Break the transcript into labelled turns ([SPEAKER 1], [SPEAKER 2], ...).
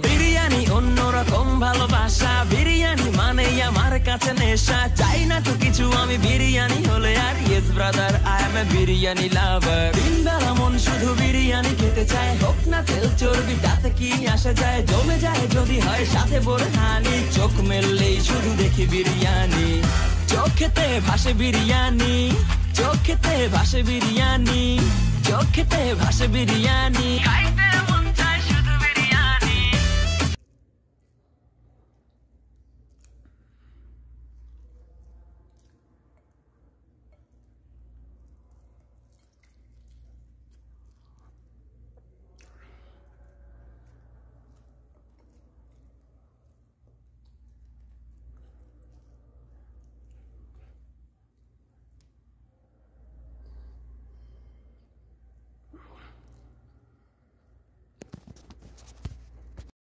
[SPEAKER 1] বিরিয়ানি অন্যরকম ভালোবাসা, বিরিয়ানি মানে আমার কাছে নেশা। চাই না তো কিছু আমি বিরিয়ানি হলে আর, yes brother I M A biryani লাভার। দিন বেলা মন শুধু বিরিয়ানি খেতে চায়, হোক না তেল চর্বি তাতে কি আসে যায়। জমে যায় যদি হয় সাথে বোরহানি, চোখ মেললেই শুধু দেখি বিরিয়ানি। চোখেতে ভাসে বিরিয়ানি, চোখেতে ভাসে বিরিয়ানি, চোখেতে ভাসে বিরিয়ানি।